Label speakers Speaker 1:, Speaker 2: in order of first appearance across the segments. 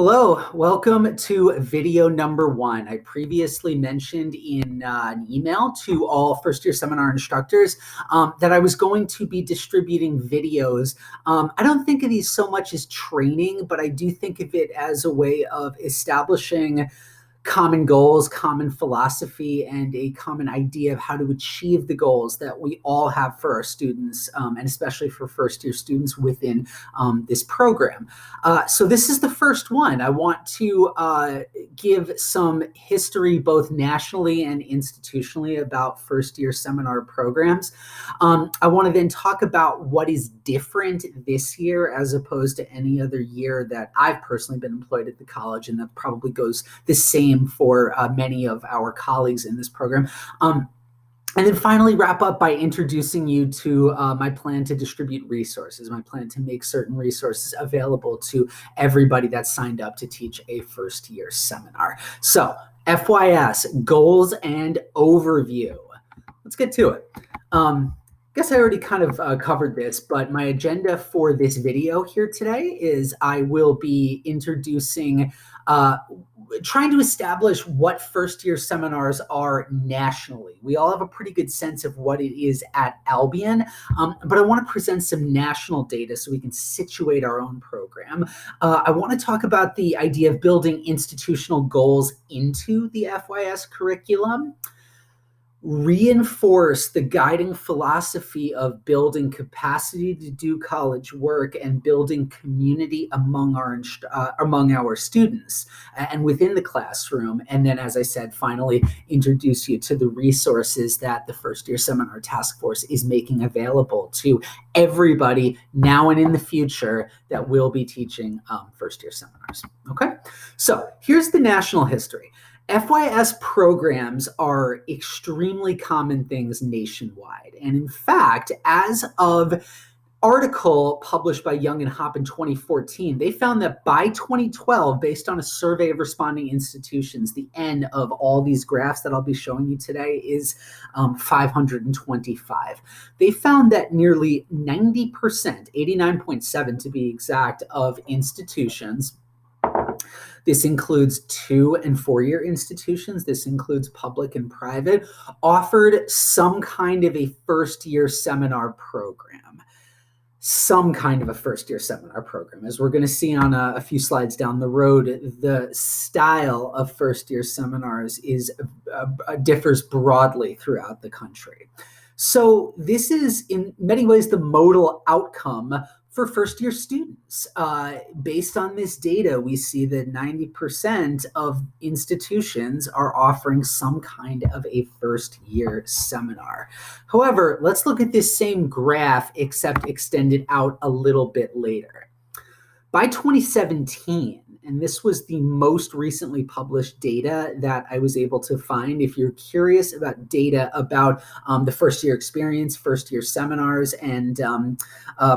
Speaker 1: Hello, welcome to video number 1. I previously mentioned in an email to all first-year seminar instructors that I was going to be distributing videos. I don't think of these so much as training, but I do think of it as a way of establishing common goals, common philosophy, and a common idea of how to achieve the goals that we all have for our students, and especially for first-year students within this program. So this is the first one. I want to give some history both nationally and institutionally about first-year seminar programs. I want to then talk about what is different this year as opposed to any other year that I've personally been employed at the college, and that probably goes the same for many of our colleagues in this program. And then finally wrap up by introducing you to my plan to distribute resources, my plan to make certain resources available to everybody that's signed up to teach a first-year seminar. So FYS, goals and overview. Let's get to it. Guess I already kind of covered this, but my agenda for this video here today is I will be introducing trying to establish what first-year seminars are nationally. We all have a pretty good sense of what it is at Albion, but I want to present some national data so we can situate our own program. I want to talk about the idea of building institutional goals into the FYS curriculum, reinforce the guiding philosophy of building capacity to do college work and building community among our students and within the classroom. And then, as I said, finally introduce you to the resources that the First Year Seminar Task Force is making available to everybody now and in the future that will be teaching first year seminars. Okay, so here's the national history. FYS programs are extremely common things nationwide. And in fact, as of article published by Young and Hop in 2014, they found that by 2012, based on a survey of responding institutions, the N of all these graphs that I'll be showing you today is 525. They found that nearly 90%, 89.7 to be exact, of institutions, this includes 2- and 4-year institutions, this includes public and private, offered some kind of a first-year seminar program. Some kind of a first-year seminar program. As we're going to see on a few slides down the road, the style of first-year seminars differs broadly throughout the country. So this is in many ways the modal outcome for first-year students. Based on this data, we see that 90% of institutions are offering some kind of a first-year seminar. However, let's look at this same graph, except extended out a little bit later. By 2017, and this was the most recently published data that I was able to find. If you're curious about data about the first-year experience, first-year seminars, and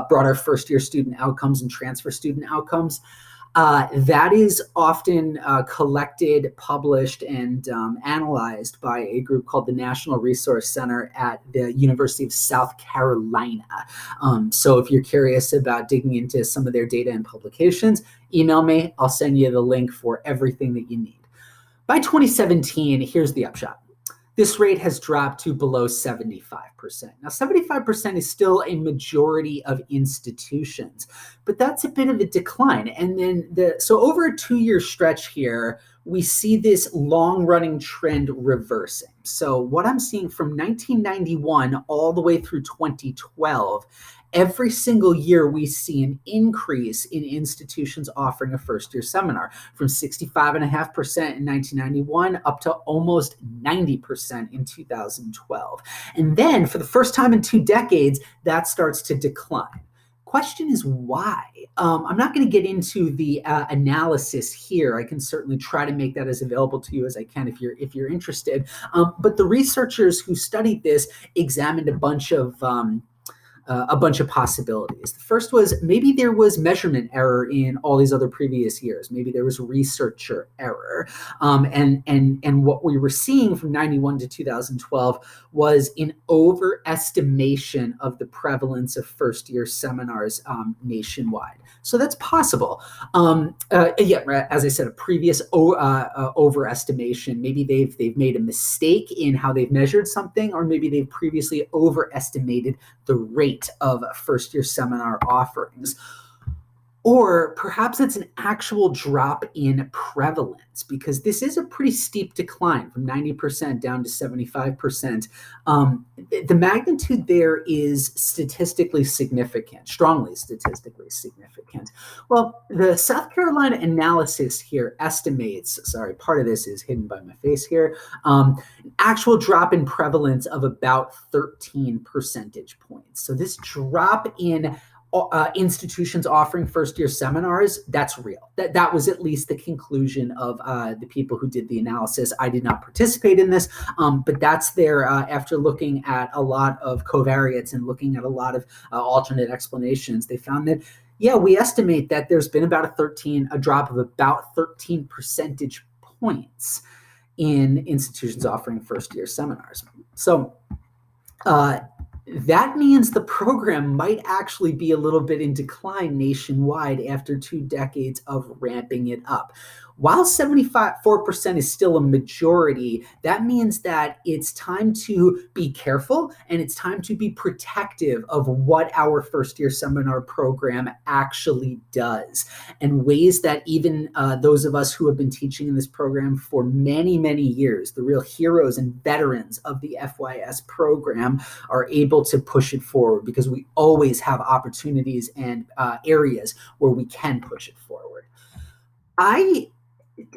Speaker 1: broader first-year student outcomes and transfer student outcomes, that is often collected, published, and analyzed by a group called the National Resource Center at the University of South Carolina. So if you're curious about digging into some of their data and publications, email me. I'll send you the link for everything that you need. By 2017, here's the upshot. This rate has dropped to below 75%. Now, 75% is still a majority of institutions, but that's a bit of a decline. And then so over a 2-year stretch here, we see this long-running trend reversing. So what I'm seeing from 1991 all the way through 2012, every single year we see an increase in institutions offering a first-year seminar from 65.5% in 1991 up to almost 90% in 2012. And then for the first time in 2 decades, that starts to decline. Question is why? I'm not going to get into the analysis here. I can certainly try to make that as available to you as I can if you're interested. But the researchers who studied this examined a bunch of a bunch of possibilities. The first was maybe there was measurement error in all these other previous years. Maybe there was researcher error. And what we were seeing from 91 to 2012 was an overestimation of the prevalence of first-year seminars nationwide. So that's possible. As I said, a previous overestimation. Maybe they've made a mistake in how they've measured something, or maybe they've previously overestimated the rate of first-year seminar offerings. Or perhaps it's an actual drop in prevalence, because this is a pretty steep decline from 90% down to 75%. The magnitude there is statistically significant, strongly statistically significant. Well, the South Carolina analysis here estimates, part of this is hidden by my face here, an actual drop in prevalence of about 13 percentage points. So this drop in institutions offering first-year seminars, that's real. That was at least the conclusion of the people who did the analysis. I did not participate in this, but that's there after looking at a lot of covariates and looking at a lot of alternate explanations. They found that, we estimate that there's been about a drop of about 13 percentage points in institutions offering first-year seminars. So that means the program might actually be a little bit in decline nationwide after 2 decades of ramping it up. While 74% is still a majority, that means that it's time to be careful and it's time to be protective of what our first-year seminar program actually does, and ways that even those of us who have been teaching in this program for many, many years, the real heroes and veterans of the FYS program, are able to push it forward, because we always have opportunities and areas where we can push it forward. I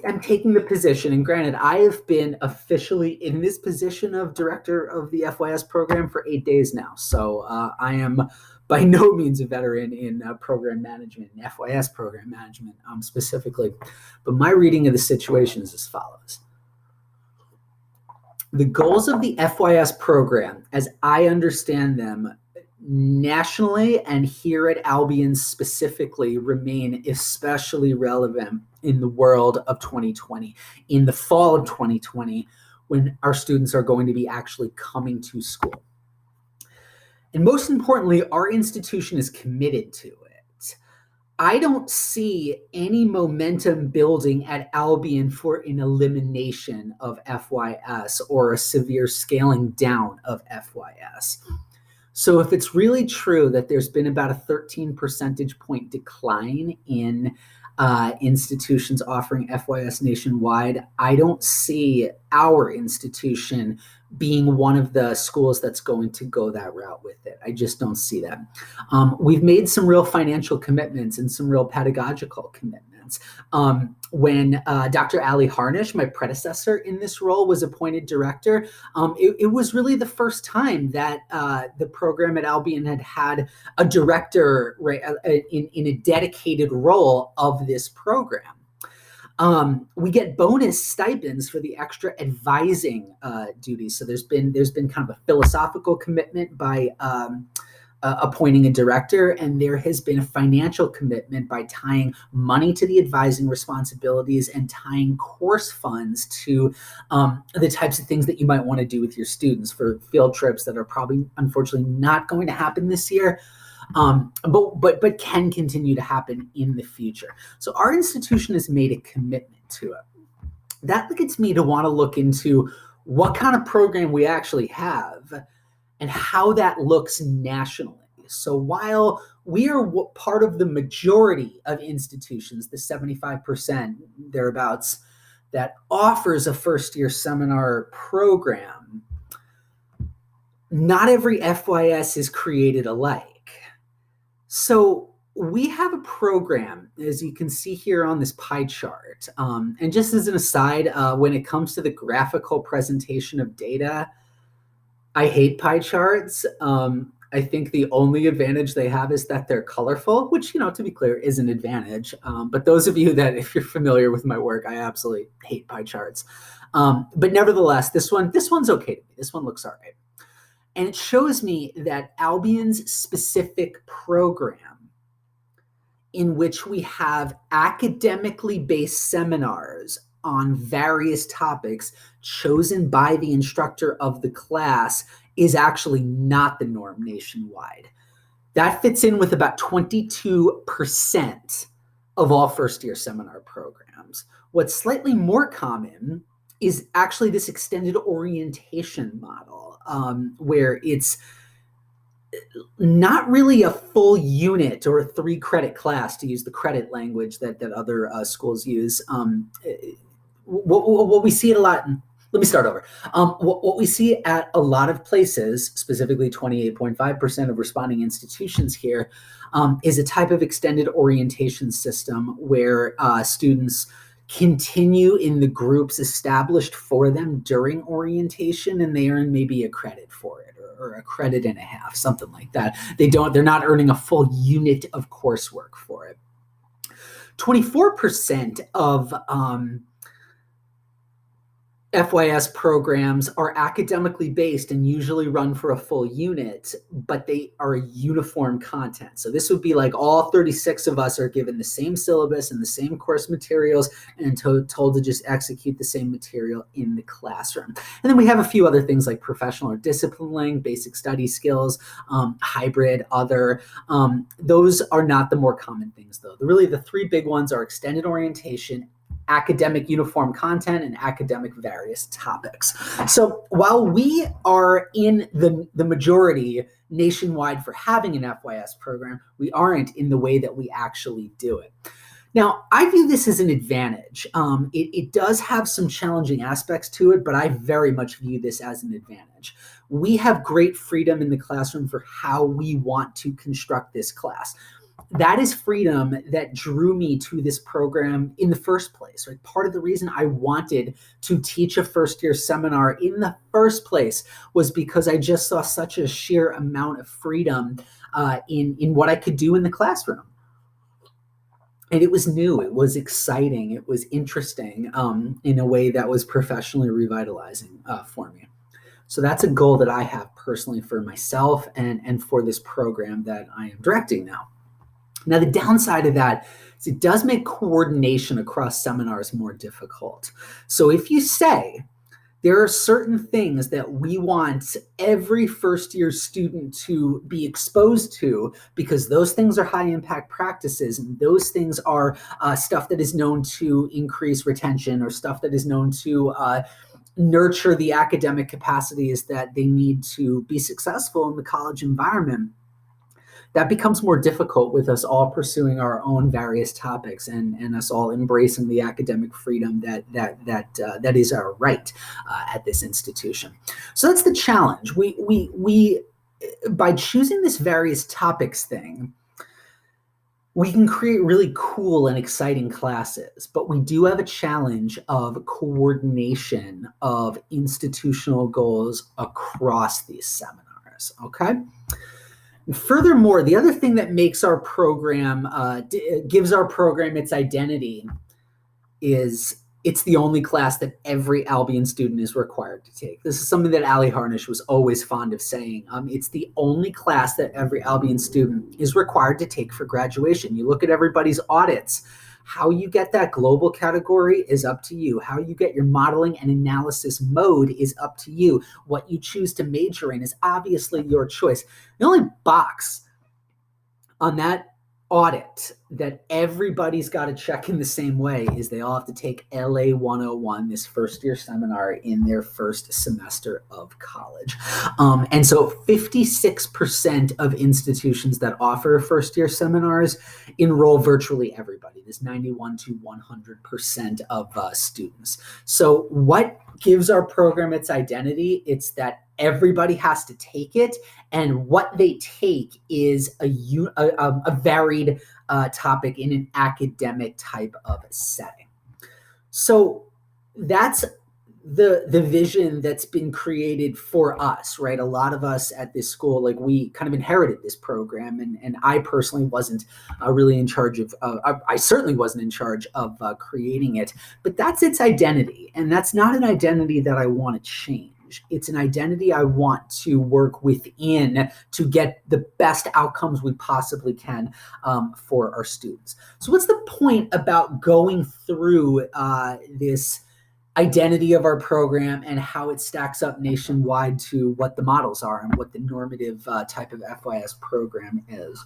Speaker 1: am taking the position, and granted, I have been officially in this position of director of the FYS program for 8 days now. So I am by no means a veteran in program management, and FYS program management specifically. But my reading of the situation is as follows. The goals of the FYS program, as I understand them, nationally and here at Albion specifically, remain especially relevant in the world of 2020, in the fall of 2020, when our students are going to be actually coming to school. And most importantly, our institution is committed to it. I don't see any momentum building at Albion for an elimination of FYS or a severe scaling down of FYS. So if it's really true that there's been about a 13 percentage point decline in institutions offering FYS nationwide, I don't see our institution being one of the schools that's going to go that route with it. I just don't see that. We've made some real financial commitments and some real pedagogical commitments. When Dr. Ali Harnish, my predecessor in this role, was appointed director, it was really the first time that the program at Albion had a director, right, in a dedicated role of this program. We get bonus stipends for the extra advising duties. So there's been kind of a philosophical commitment by appointing a director, and there has been a financial commitment by tying money to the advising responsibilities and tying course funds to the types of things that you might want to do with your students for field trips that are probably, unfortunately, not going to happen this year. But can continue to happen in the future. So our institution has made a commitment to it. That gets me to want to look into what kind of program we actually have and how that looks nationally. So while we are part of the majority of institutions, the 75% thereabouts, that offers a first-year seminar program, not every FYS is created alike. So we have a program, as you can see here on this pie chart. And just as an aside, when it comes to the graphical presentation of data, I hate pie charts. I think the only advantage they have is that they're colorful, which, to be clear, is an advantage. But those of you that, if you're familiar with my work, I absolutely hate pie charts. But nevertheless, this one's okay to me. This one looks all right. And it shows me that Albion's specific program, in which we have academically based seminars on various topics chosen by the instructor of the class, is actually not the norm nationwide. That fits in with about 22% of all first-year seminar programs. What's slightly more common is actually this extended orientation model, where it's not really a full unit or a 3-credit class, to use the credit language that other schools use. What we see at a lot, let me start over. What we see at a lot of places, specifically 28.5% of responding institutions here, is a type of extended orientation system where students continue in the groups established for them during orientation, and they earn maybe a credit for it, or a credit and a half, something like that. They're not earning a full unit of coursework for it. 24% of FYS programs are academically based and usually run for a full unit, but they are uniform content. So this would be like all 36 of us are given the same syllabus and the same course materials and told to just execute the same material in the classroom. And then we have a few other things like professional or disciplining, basic study skills, hybrid, other. Those are not the more common things, though. Really, the 3 big ones are extended orientation, academic uniform content, and academic various topics. So while we are in the majority nationwide for having an FYS program, we aren't in the way that we actually do it. Now, I view this as an advantage. It does have some challenging aspects to it, but I very much view this as an advantage. We have great freedom in the classroom for how we want to construct this class. That is freedom that drew me to this program in the first place, right? Part of the reason I wanted to teach a first-year seminar in the first place was because I just saw such a sheer amount of freedom in what I could do in the classroom. And it was new, it was exciting, it was interesting in a way that was professionally revitalizing for me. So that's a goal that I have personally for myself and for this program that I am directing now. Now, the downside of that is it does make coordination across seminars more difficult. So if you say there are certain things that we want every first-year student to be exposed to because those things are high-impact practices and those things are stuff that is known to increase retention or stuff that is known to nurture the academic capacities that they need to be successful in the college environment, that becomes more difficult with us all pursuing our own various topics and us all embracing the academic freedom that is our right at this institution. So that's the challenge. We by choosing this various topics thing, we can create really cool and exciting classes, but we do have a challenge of coordination of institutional goals across these seminars, okay? Furthermore, the other thing that makes our program, gives our program its identity is it's the only class that every Albion student is required to take. This is something that Ali Harnish was always fond of saying. It's the only class that every Albion student is required to take for graduation. You look at everybody's audits. How you get that global category is up to you. How you get your modeling and analysis mode is up to you. What you choose to major in is obviously your choice. The only box on that audit that everybody's got to check in the same way is they all have to take LA 101, this first-year seminar, in their first semester of college. And so 56% of institutions that offer first-year seminars enroll virtually everybody. This 91 to 100% of students. So what gives our program its identity? It's that everybody has to take it, and what they take is a varied topic in an academic type of setting. So that's the vision that's been created for us, right? A lot of us at this school, like, we kind of inherited this program, and I personally wasn't really in charge of, I certainly wasn't in charge of creating it, but that's its identity, and that's not an identity that I want to change. college. It's an identity I want to work within to get the best outcomes we possibly can for our students. So what's the point about going through this identity of our program and how it stacks up nationwide to what the models are and what the normative type of FYS program is?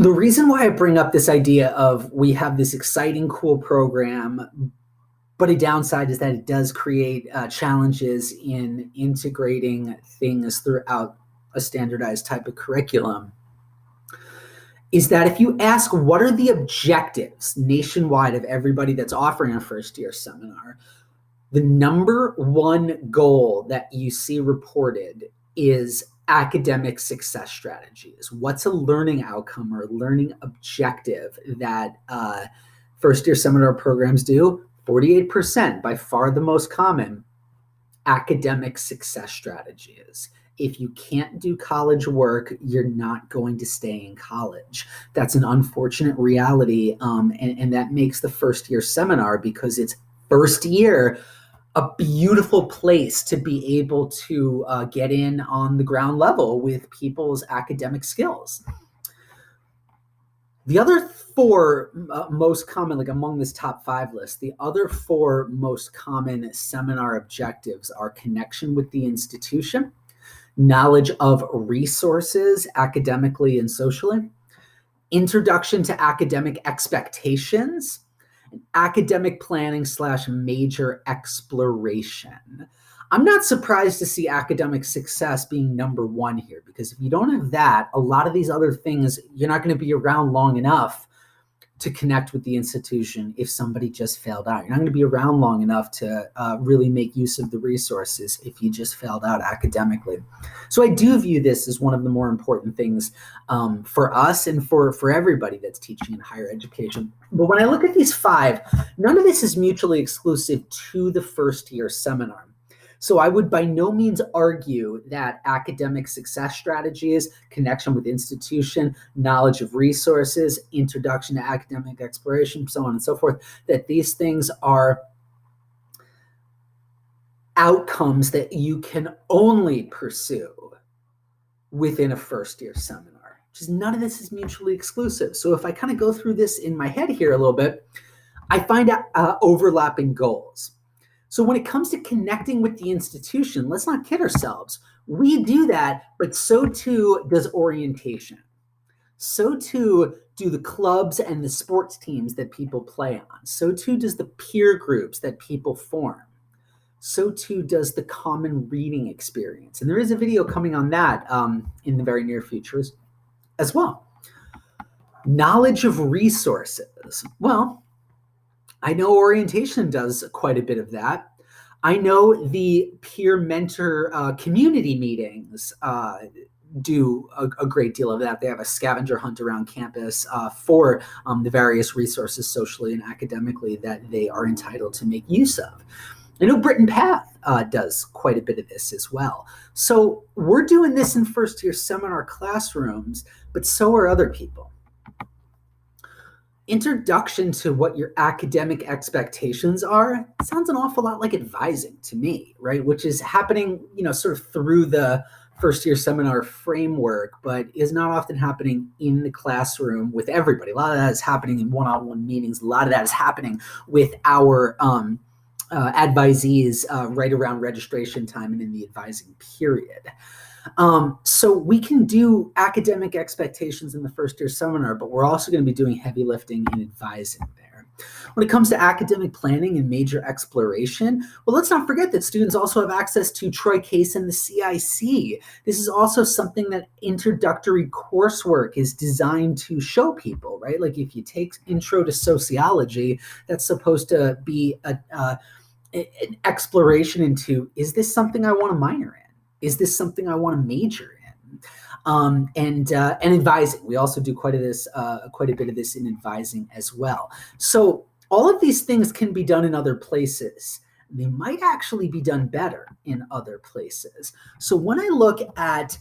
Speaker 1: The reason why I bring up this idea of we have this exciting, cool program, but a downside is that it does create challenges in integrating things throughout a standardized type of curriculum, is that if you ask what are the objectives nationwide of everybody that's offering a first-year seminar, the number one goal that you see reported is academic success strategies. What's a learning outcome or learning objective that first-year seminar programs do? 48%, by far the most common, academic success strategies. If you can't do college work, you're not going to stay in college. That's an unfortunate reality, and that makes the first-year seminar, because it's first year, a beautiful place to be able to get in on the ground level with people's academic skills. The other four most common, like among this top 5 list, the other 4 most common seminar objectives are connection with the institution, knowledge of resources academically and socially, introduction to academic expectations, and academic planning / major exploration. I'm not surprised to see academic success being number 1 here, because if you don't have that, a lot of these other things, you're not going to be around long enough to connect with the institution if somebody just failed out. You're not going to be around long enough to really make use of the resources if you just failed out academically. So I do view this as one of the more important things for us and for everybody that's teaching in higher education. But when I look at these 5, none of this is mutually exclusive to the first-year seminar. So I would by no means argue that academic success strategies, connection with institution, knowledge of resources, introduction to academic exploration, so on and so forth, that these things are outcomes that you can only pursue within a first-year seminar. Just none of this is mutually exclusive. So if I kind of go through this in my head here a little bit, I find overlapping goals. So when it comes to connecting with the institution, let's not kid ourselves. We do that, but so too does orientation. So too do the clubs and the sports teams that people play on. So too does the peer groups that people form. So too does the common reading experience. And there is a video coming on that in the very near future as well. Knowledge of resources. Well, I know orientation does quite a bit of that. I know the peer mentor community meetings do a great deal of that. They have a scavenger hunt around campus for the various resources socially and academically that they are entitled to make use of. I know Britain Path does quite a bit of this as well. So we're doing this in first-year seminar classrooms, but so are other people. Introduction to what your academic expectations are sounds an awful lot like advising to me, right? Which is happening, sort of through the first-year seminar framework, but is not often happening in the classroom with everybody. A lot of that is happening in one-on-one meetings. A lot of that is happening with our advisees right around registration time and in the advising period. So we can do academic expectations in the first-year seminar, but we're also going to be doing heavy lifting in advising there. When it comes to academic planning and major exploration, well, let's not forget that students also have access to Troy Case and the CIC. This is also something that introductory coursework is designed to show people, right? Like if you take Intro to Sociology, that's supposed to be an exploration into, is this something I want to minor in? Is this something I want to major in? And advising. We also do quite a bit of this in advising as well. So all of these things can be done in other places. They might actually be done better in other places. So when I look at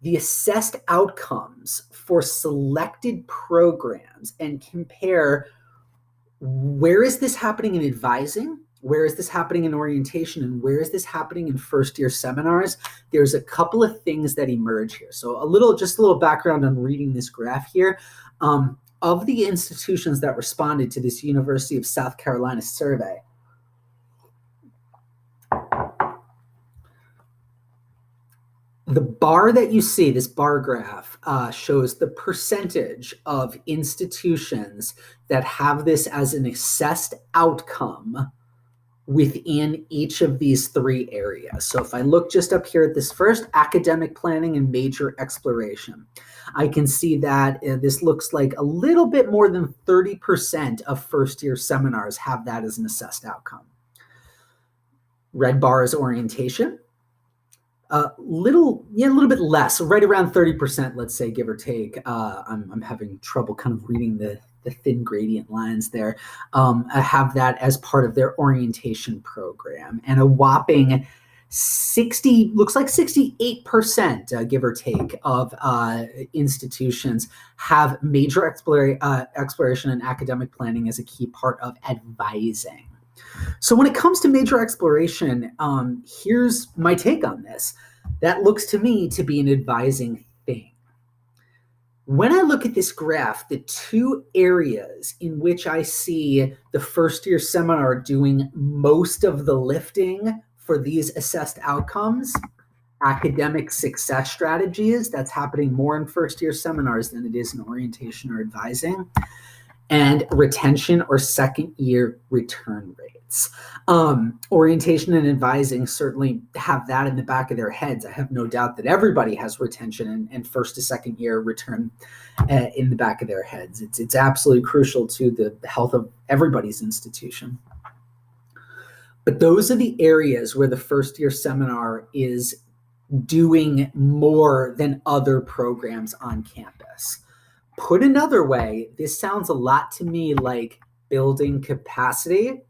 Speaker 1: the assessed outcomes for selected programs and compare where is this happening in advising Where is this happening in orientation, and where is this happening in first-year seminars? There's a couple of things that emerge here. So just a little background on reading this graph here. Of the institutions that responded to this University of South Carolina survey, the bar that you see, this bar graph, shows the percentage of institutions that have this as an assessed outcome within each of these three areas. So if I look just up here at this first, academic planning and major exploration, I can see that this looks like a little bit more than 30% of first-year seminars have that as an assessed outcome. Red bar is orientation. A little bit less, so right around 30%, let's say, give or take. I'm having trouble kind of reading the thin gradient lines there. Have that as part of their orientation program, and a whopping 68%, give or take, of institutions have major exploration and academic planning as a key part of advising. So when it comes to major exploration, here's my take on this. That looks to me to be an advising thing. When I look at this graph, the two areas in which I see the first-year seminar doing most of the lifting for these assessed outcomes, academic success strategies, that's happening more in first-year seminars than it is in orientation or advising, and retention or second-year return rates. Orientation and advising certainly have that in the back of their heads. I have no doubt that everybody has retention and first to second year return in the back of their heads. It's absolutely crucial to the health of everybody's institution. But those are the areas where the first-year seminar is doing more than other programs on campus. Put another way, this sounds a lot to me like building capacity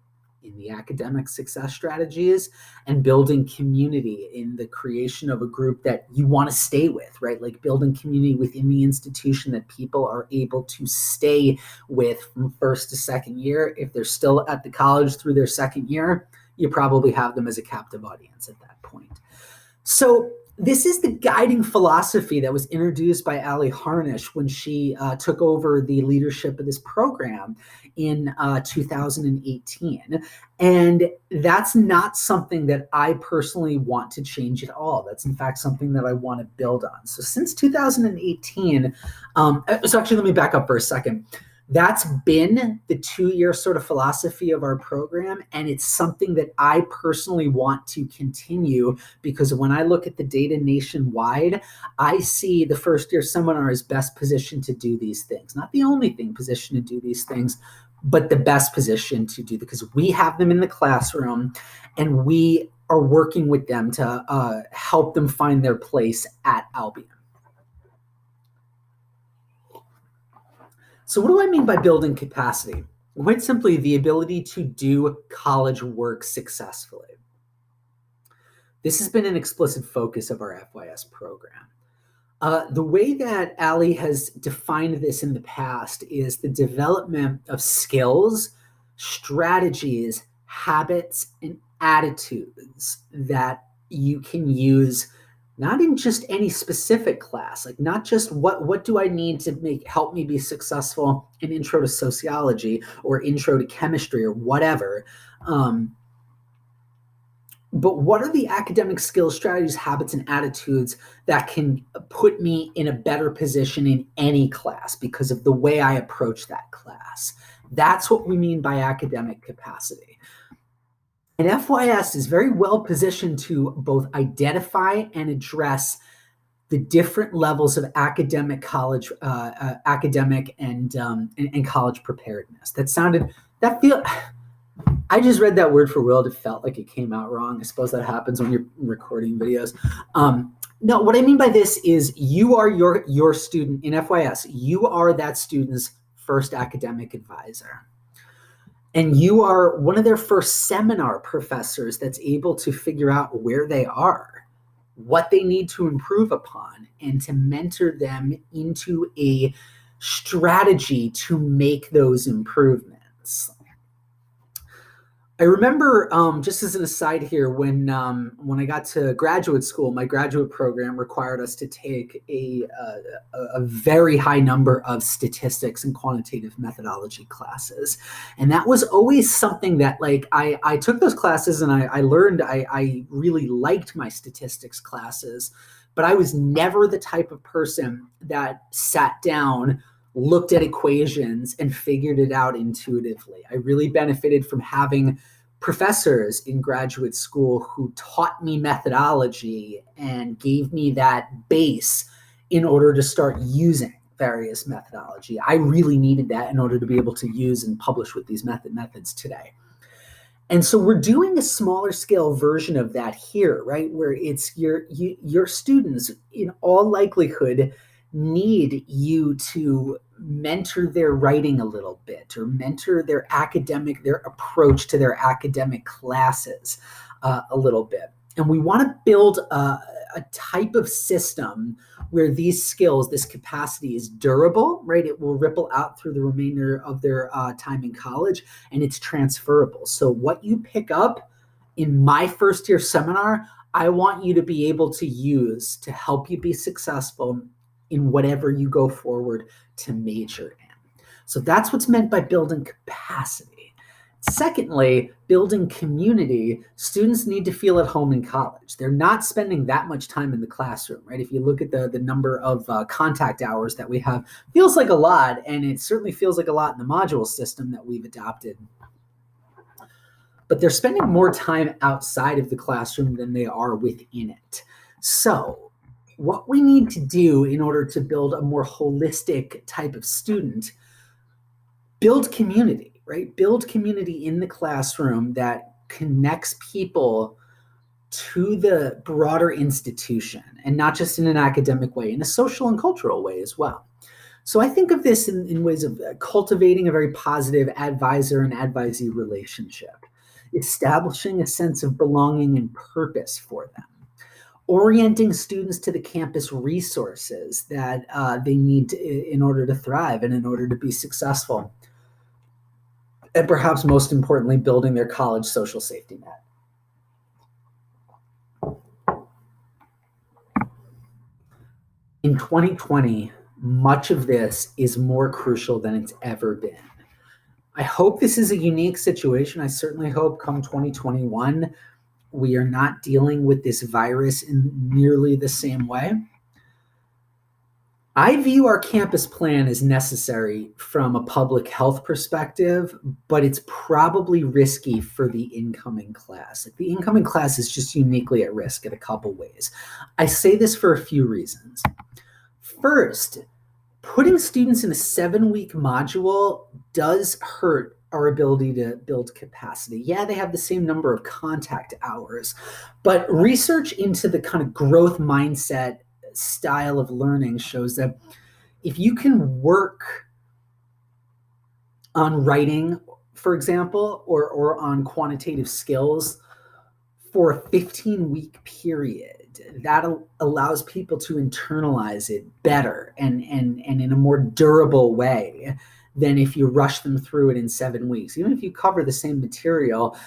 Speaker 1: in the academic success strategies and building community in the creation of a group that you want to stay with, right? Like building community within the institution that people are able to stay with from first to second year. If they're still at the college through their second year, you probably have them as a captive audience at that point. So this is the guiding philosophy that was introduced by Ali Harnish when she took over the leadership of this program in 2018. And that's not something that I personally want to change at all. That's in fact something that I want to build on. So since 2018, so actually let me back up for a second. That's been the 2-year sort of philosophy of our program, and it's something that I personally want to continue because when I look at the data nationwide, I see the first-year seminar is best positioned to do these things. Not the only thing positioned to do these things, but the best position to do, because we have them in the classroom and we are working with them to help them find their place at Albion. So what do I mean by building capacity? Quite simply, the ability to do college work successfully. This has been an explicit focus of our FYS program. The way that Ali has defined this in the past is the development of skills, strategies, habits, and attitudes that you can use not in just any specific class, like not just what do I need to help me be successful in intro to sociology or intro to chemistry or whatever, but what are the academic skills, strategies, habits, and attitudes that can put me in a better position in any class because of the way I approach that class? That's what we mean by academic capacity. And FYS is very well positioned to both identify and address the different levels of academic college, academic and college preparedness. I just read that word for world. It felt like it came out wrong. I suppose that happens when you're recording videos. No, what I mean by this is you are your student in FYS. You are that student's first academic advisor. And you are one of their first seminar professors that's able to figure out where they are, what they need to improve upon, and to mentor them into a strategy to make those improvements. I remember, just as an aside here, when I got to graduate school, my graduate program required us to take a very high number of statistics and quantitative methodology classes, and that was always something that, like, I took those classes and I learned I really liked my statistics classes, but I was never the type of person that sat down, looked at equations, and figured it out intuitively. I really benefited from having professors in graduate school who taught me methodology and gave me that base in order to start using various methodology. I really needed that in order to be able to use and publish with these methods today. And so we're doing a smaller scale version of that here, right? Where it's your students, in all likelihood, need you to mentor their writing a little bit, or mentor their approach to their academic classes a little bit. And we want to build a type of system where these skills, this capacity, is durable, right? It will ripple out through the remainder of their time in college, and it's transferable. So what you pick up in my first year seminar, I want you to be able to use to help you be successful in whatever you go forward to major in. So that's what's meant by building capacity. Secondly, building community. Students need to feel at home in college. They're not spending that much time in the classroom, right? If you look at the number of contact hours that we have, feels like a lot, and it certainly feels like a lot in the module system that we've adopted. But they're spending more time outside of the classroom than they are within it. So what we need to do in order to build a more holistic type of student, build community, right? Build community in the classroom that connects people to the broader institution, and not just in an academic way, in a social and cultural way as well. So I think of this in ways of cultivating a very positive advisor and advisee relationship, establishing a sense of belonging and purpose for them, orienting students to the campus resources that they need in order to thrive and in order to be successful, and perhaps most importantly, building their college social safety net. In 2020, much of this is more crucial than it's ever been. I hope this is a unique situation. I certainly hope come 2021, we are not dealing with this virus in nearly the same way. I view our campus plan as necessary from a public health perspective, but it's probably risky for the incoming class. The incoming class is just uniquely at risk in a couple ways. I say this for a few reasons. First, putting students in a 7-week module does hurt our ability to build capacity. Yeah, they have the same number of contact hours, but research into the kind of growth mindset style of learning shows that if you can work on writing, for example, or on quantitative skills for a 15-week period, that allows people to internalize it better and in a more durable way than if you rush them through it in 7 weeks. Even if you cover the same material,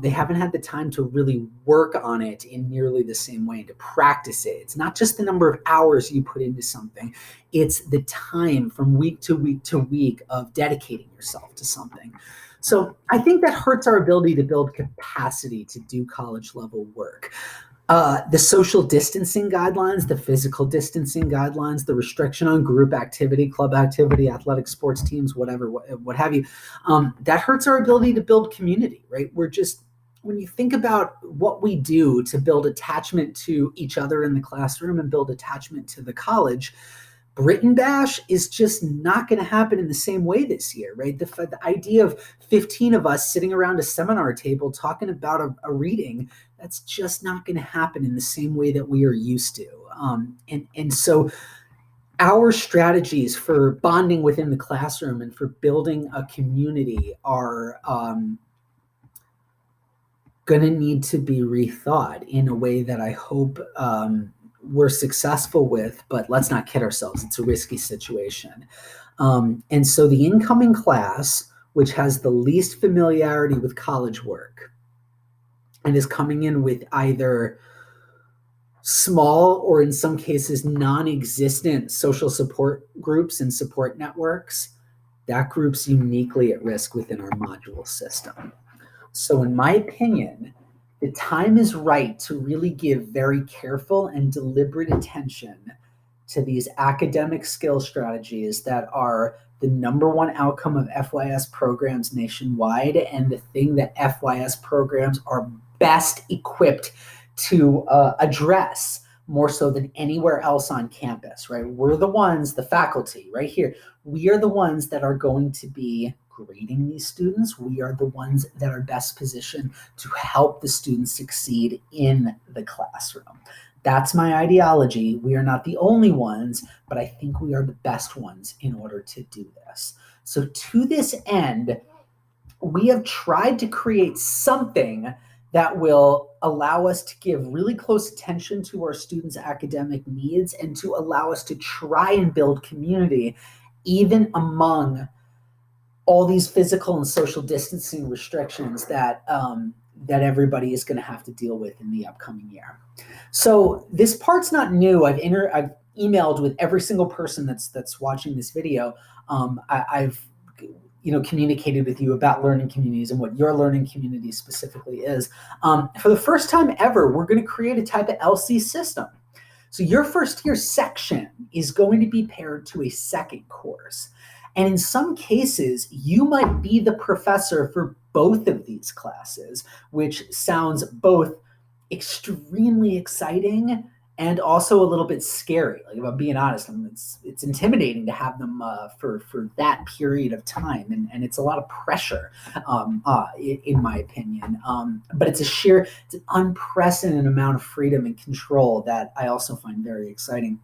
Speaker 1: they haven't had the time to really work on it in nearly the same way, to practice it. It's not just the number of hours you put into something, it's the time from week to week to week of dedicating yourself to something. So I think that hurts our ability to build capacity to do college level work. The social distancing guidelines, the physical distancing guidelines, the restriction on group activity, club activity, athletic sports teams, whatever, what have you, that hurts our ability to build community, right? When you think about what we do to build attachment to each other in the classroom and build attachment to the college, Brit and Bash is just not going to happen in the same way this year, right? The idea of 15 of us sitting around a seminar table talking about a reading, that's just not going to happen in the same way that we are used to. And so our strategies for bonding within the classroom and for building a community are going to need to be rethought in a way that I hope we're successful with, but let's not kid ourselves. It's a risky situation. And so the incoming class which has the least familiarity with college work and is coming in with either small or in some cases non-existent social support groups and support networks, that group's uniquely at risk within our module system. So in my opinion, the time is right to really give very careful and deliberate attention to these academic skill strategies that are the number one outcome of FYS programs nationwide, and the thing that FYS programs are best equipped to address more so than anywhere else on campus, right? We're the ones, the faculty right here, we are the ones that are going to be grading these students. We are the ones that are best positioned to help the students succeed in the classroom. That's my ideology. We are not the only ones, but I think we are the best ones in order to do this. So to this end, we have tried to create something that will allow us to give really close attention to our students' academic needs and to allow us to try and build community even among all these physical and social distancing restrictions that that everybody is going to have to deal with in the upcoming year. So this part's not new. I've emailed with every single person that's watching this video. I've communicated with you about learning communities and what your learning community specifically is. For the first time ever, we're going to create a type of LC system. So your first year section is going to be paired to a second course. And in some cases, you might be the professor for both of these classes, which sounds both extremely exciting and also a little bit scary. Like, if I'm being honest, it's intimidating to have them for that period of time, and it's a lot of pressure, in my opinion. But it's an unprecedented amount of freedom and control that I also find very exciting.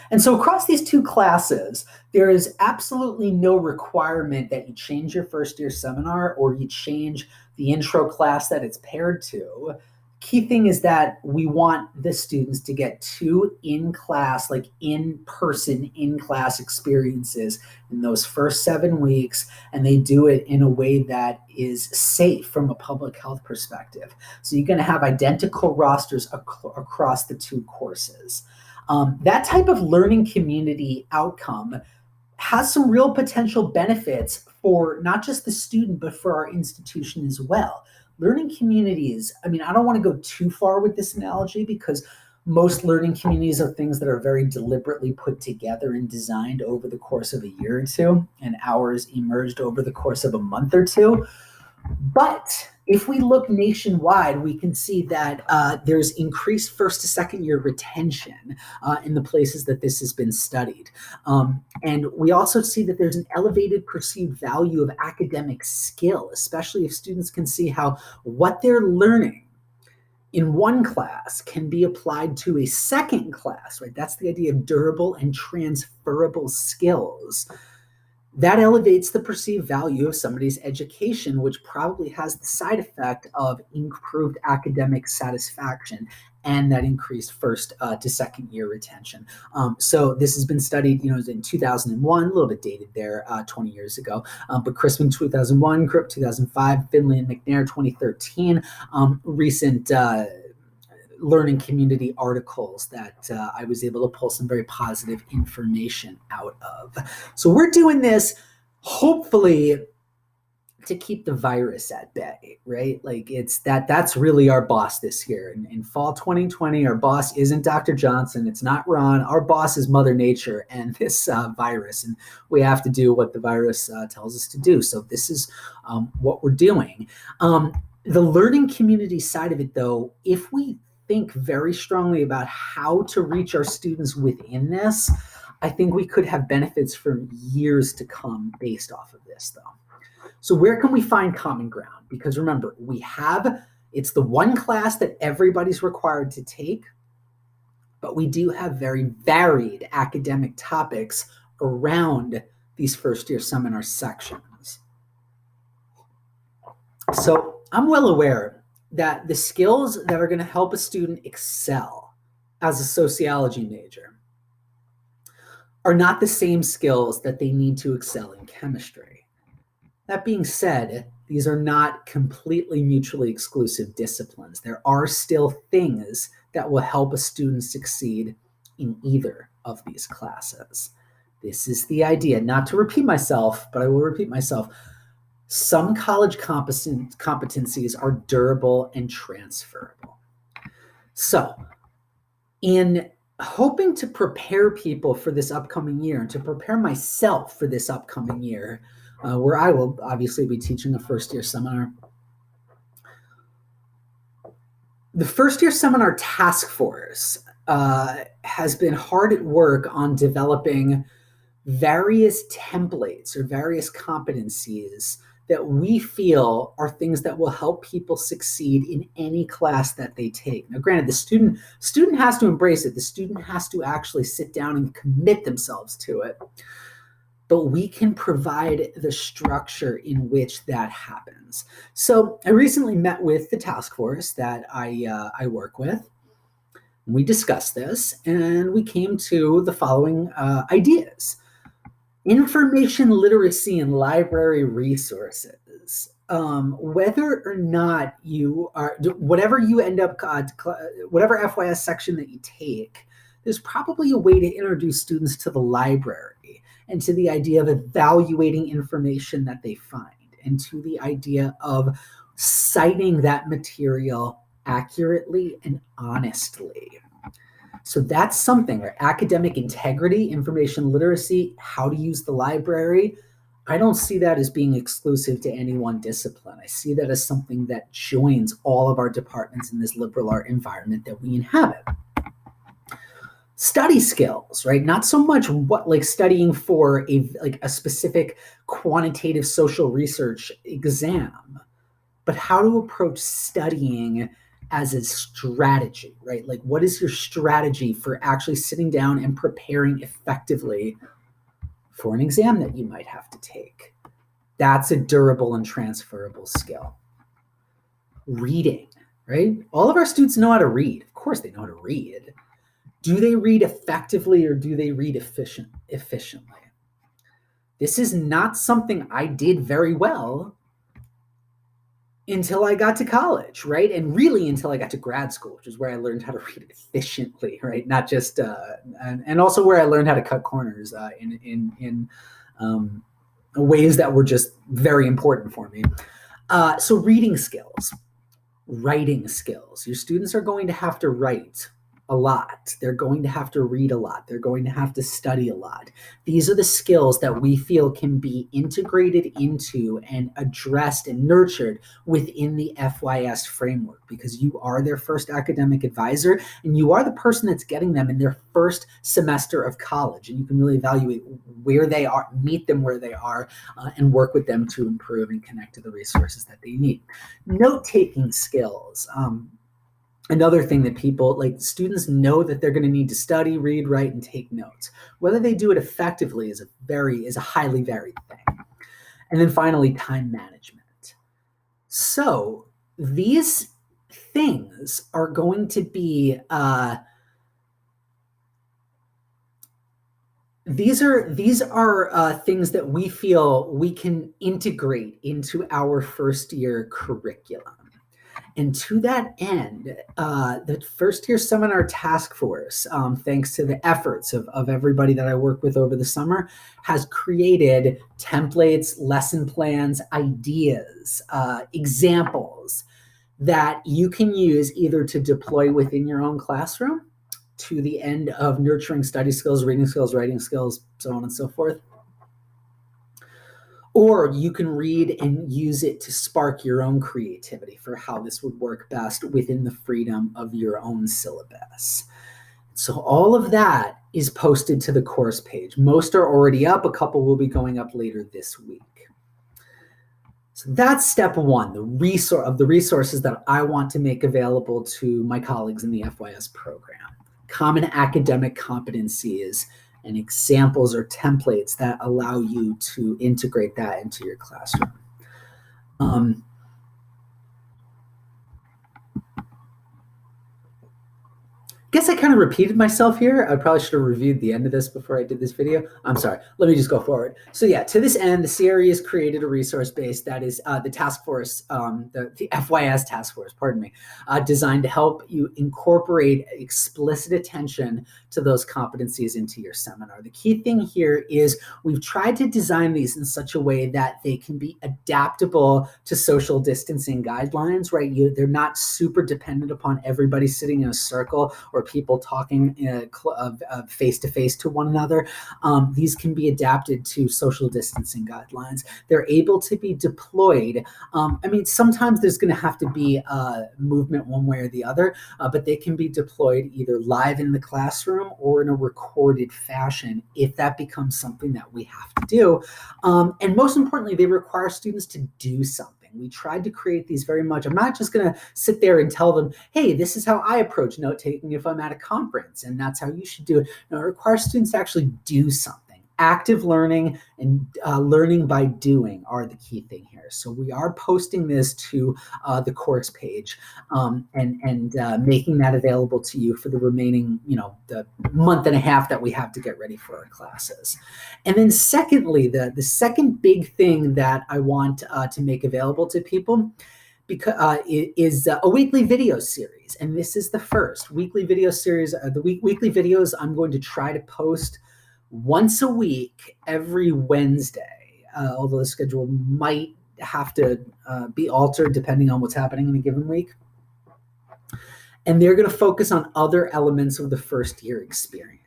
Speaker 1: And so across these two classes, there is absolutely no requirement that you change your first year seminar or you change the intro class that it's paired to. Key thing is that we want the students to get two in-class, like in-person, in-class experiences in those first 7 weeks, and they do it in a way that is safe from a public health perspective. So you're going to have identical rosters across the two courses. That type of learning community outcome has some real potential benefits for not just the student, but for our institution as well. Learning communities, I don't want to go too far with this analogy because most learning communities are things that are very deliberately put together and designed over the course of a year or two, and ours emerged over the course of a month or two. But if we look nationwide, we can see that there's increased first to second year retention in the places that this has been studied. And we also see that there's an elevated perceived value of academic skill, especially if students can see how what they're learning in one class can be applied to a second class, right? That's the idea of durable and transferable skills. That elevates the perceived value of somebody's education, which probably has the side effect of improved academic satisfaction and that increased first to second year retention. So this has been studied, in 2001, a little bit dated there, 20 years ago, but Crispin 2001, Kripp 2005, Finley and McNair 2013, recent learning community articles that I was able to pull some very positive information out of. So we're doing this hopefully to keep the virus at bay, right? Like that's really our boss this year. In fall 2020, our boss isn't Dr. Johnson. It's not Ron. Our boss is Mother Nature and this virus, and we have to do what the virus tells us to do. So this is what we're doing. The learning community side of it, though, if we think very strongly about how to reach our students within this, I think we could have benefits for years to come based off of this, though. So where can we find common ground? Because remember, it's the one class that everybody's required to take, but we do have very varied academic topics around these first year seminar sections. So I'm well aware that the skills that are going to help a student excel as a sociology major are not the same skills that they need to excel in chemistry. That being said, these are not completely mutually exclusive disciplines. There are still things that will help a student succeed in either of these classes. This is the idea, not to repeat myself, but I will repeat myself. Some college competencies are durable and transferable. So, in hoping to prepare people for this upcoming year and to prepare myself for this upcoming year, where I will obviously be teaching a first-year seminar, the first-year seminar task force has been hard at work on developing various templates or various competencies that we feel are things that will help people succeed in any class that they take. Now, granted, the student has to embrace it. The student has to actually sit down and commit themselves to it. But we can provide the structure in which that happens. So I recently met with the task force that I work with. We discussed this, and we came to the following ideas. Information literacy and library resources. Whether or not you are, whatever you end up, whatever FYS section that you take, there's probably a way to introduce students to the library and to the idea of evaluating information that they find and to the idea of citing that material accurately and honestly. So that's something, right? Academic integrity, information literacy, how to use the library. I don't see that as being exclusive to any one discipline. I see that as something that joins all of our departments in this liberal art environment that we inhabit. Study skills, right? Not so much what like studying for a specific quantitative social research exam, but how to approach studying as a strategy, right? Like, what is your strategy for actually sitting down and preparing effectively for an exam that you might have to take? That's a durable and transferable skill. Reading, right? All of our students know how to read. Of course they know how to read. Do they read effectively or do they read efficiently? This is not something I did very well until I got to college, right? And really until I got to grad school, which is where I learned how to read efficiently, right? Not just, and also where I learned how to cut corners in ways that were just very important for me. So reading skills, writing skills. Your students are going to have to write a lot. They're going to have to read a lot. They're going to have to study a lot. These are the skills that we feel can be integrated into and addressed and nurtured within the FYS framework, because you are their first academic advisor and you are the person that's getting them in their first semester of college. And you can really evaluate where they are, meet them where they are, and work with them to improve and connect to the resources that they need. Note-taking skills. Another thing that people, like students know that they're going to need to study, read, write, and take notes. Whether they do it effectively is a highly varied thing. And then finally, time management. So these things are going to be, these are things that we feel we can integrate into our first year curriculum. And to that end, the first year seminar task force, thanks to the efforts of everybody that I work with over the summer, has created templates, lesson plans, ideas, examples that you can use either to deploy within your own classroom to the end of nurturing study skills, reading skills, writing skills, so on and so forth. Or you can read and use it to spark your own creativity for how this would work best within the freedom of your own syllabus. So all of that is posted to the course page. Most are already up. A couple will be going up later this week. So that's step one, the resources that I want to make available to my colleagues in the FYS program. Common academic competencies and examples or templates that allow you to integrate that into your classroom. guess I kind of repeated myself here. I probably should have reviewed the end of this before I did this video. I'm sorry. Let me just go forward. So yeah, to this end, the CRE has created a resource base that is the task force, the FYS task force, pardon me, designed to help you incorporate explicit attention to those competencies into your seminar. The key thing here is we've tried to design these in such a way that they can be adaptable to social distancing guidelines, right? They're not super dependent upon everybody sitting in a circle or people talking face-to-face to one another. These can be adapted to social distancing guidelines. They're able to be deployed. I mean, sometimes there's going to have to be movement one way or the other, but they can be deployed either live in the classroom or in a recorded fashion if that becomes something that we have to do. And most importantly, they require students to do something. We tried to create these very much. I'm not just going to sit there and tell them, hey, this is how I approach note taking if I'm at a conference, and that's how you should do it. No, it requires students to actually do something. Active learning and learning by doing are the key thing here. So we are posting this to the course page and making that available to you for the remaining, the month and a half that we have to get ready for our classes. And then secondly, the second big thing that I want to make available to people is a weekly video series. And this is the first weekly video series. The weekly videos I'm going to try to post once a week, every Wednesday, although the schedule might have to be altered depending on what's happening in a given week. And they're going to focus on other elements of the first year experience.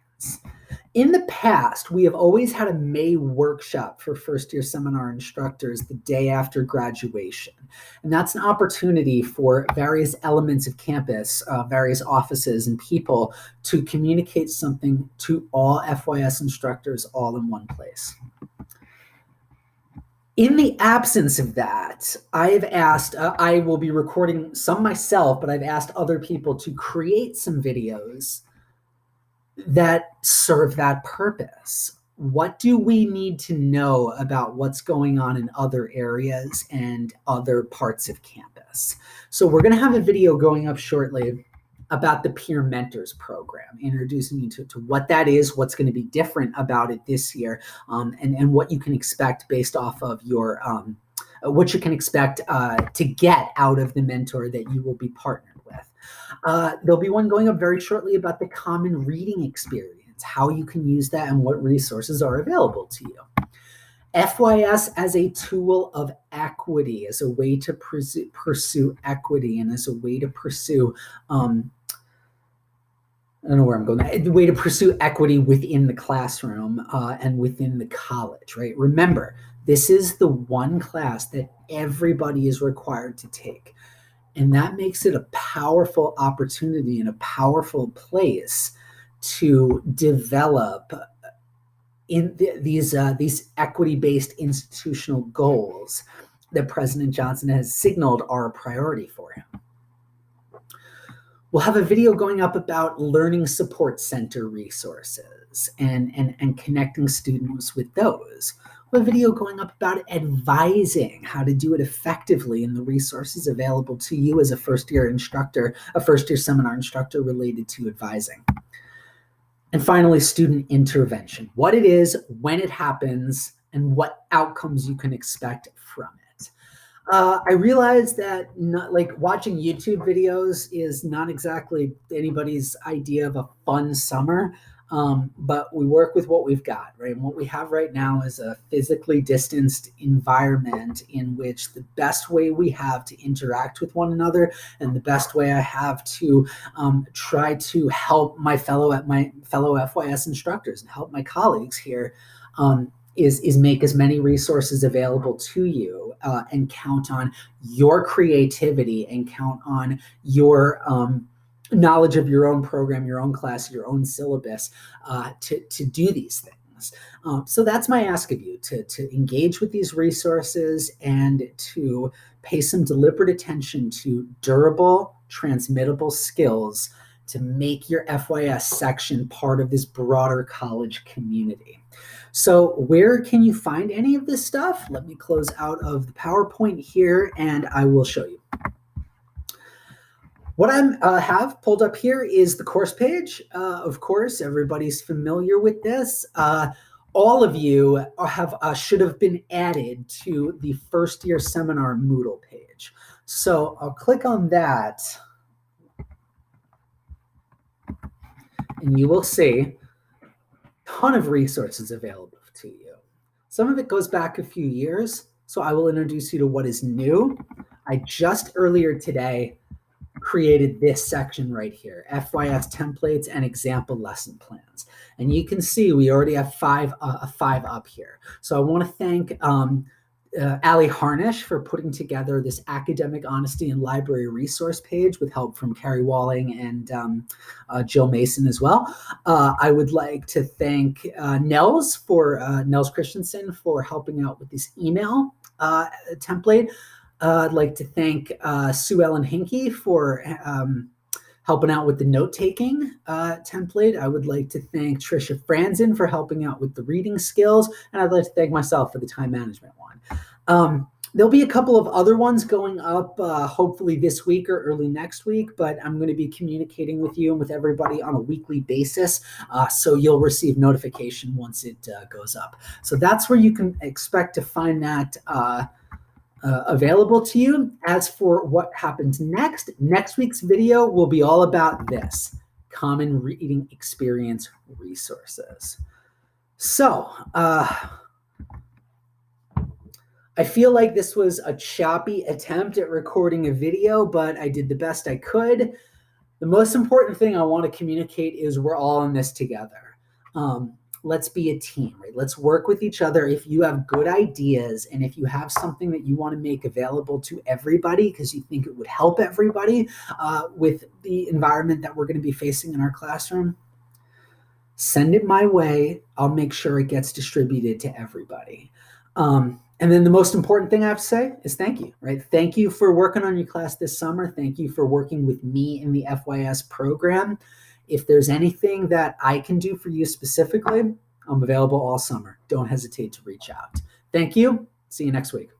Speaker 1: In the past, we have always had a May workshop for first year seminar instructors the day after graduation. And that's an opportunity for various elements of campus, various offices and people to communicate something to all FYS instructors all in one place. In the absence of that, I've asked, I will be recording some myself, but I've asked other people to create some videos that serve that purpose. What do we need to know about what's going on in other areas and other parts of campus? So we're going to have a video going up shortly about the Peer Mentors program, introducing you to what that is, what's going to be different about it this year, and what you can expect based off of your, what you can expect to get out of the mentor that you will be partnered with. There'll be one going up very shortly about the common reading experience, how you can use that and what resources are available to you. FYS as a tool of equity, as a way to pursue equity and as a way to pursue, I don't know where I'm going, the way to pursue equity within the classroom and within the college, right? Remember, this is the one class that everybody is required to take. And that makes it a powerful opportunity and a powerful place to develop in these equity-based institutional goals that President Johnson has signaled are a priority for him. We'll have a video going up about Learning Support Center resources and connecting students with those. We'll have a video going up about advising, how to do it effectively, and the resources available to you as a first-year instructor, a first-year seminar instructor related to advising. And finally, student intervention, what it is, when it happens, and what outcomes you can expect from it. I realize that watching YouTube videos is not exactly anybody's idea of a fun summer, but we work with what we've got, right? And what we have right now is a physically distanced environment in which the best way we have to interact with one another and the best way I have to try to help my fellow FYS instructors and help my colleagues here is make as many resources available to you and count on your creativity and count on your knowledge of your own program, your own class, your own syllabus to do these things. So that's my ask of you, to engage with these resources and to pay some deliberate attention to durable, transmittable skills to make your FYS section part of this broader college community. So where can you find any of this stuff? Let me close out of the PowerPoint here and I will show you. What I have pulled up here is the course page. Of course, everybody's familiar with this. All of you should have been added to the first year seminar Moodle page. So I'll click on that, and you will see a ton of resources available to you. Some of it goes back a few years, so I will introduce you to what is new. I just earlier today created this section right here, FYS templates and example lesson plans. And you can see we already have five up here. So I want to thank Ali Harnish for putting together this academic honesty and library resource page with help from Carrie Walling and Jill Mason as well. I would like to thank Nels Christensen for helping out with this email template. I'd like to thank Sue Ellen Hinkie for helping out with the note-taking template. I would like to thank Tricia Franzen for helping out with the reading skills. And I'd like to thank myself for the time management one. There'll be a couple of other ones going up hopefully this week or early next week, but I'm going to be communicating with you and with everybody on a weekly basis. So you'll receive notification once it goes up. So that's where you can expect to find that available to you. As for what happens next week's video will be all about this, common reading experience resources. So I feel like this was a choppy attempt at recording a video, but I did the best I could. The most important thing I want to communicate is we're all in this together. Let's be a team, right? Let's work with each other. If you have good ideas and if you have something that you want to make available to everybody because you think it would help everybody with the environment that we're going to be facing in our classroom, send it my way. I'll make sure it gets distributed to everybody. And then the most important thing I have to say is thank you, right? Thank you for working on your class this summer. Thank you for working with me in the FYS program. If there's anything that I can do for you specifically, I'm available all summer. Don't hesitate to reach out. Thank you. See you next week.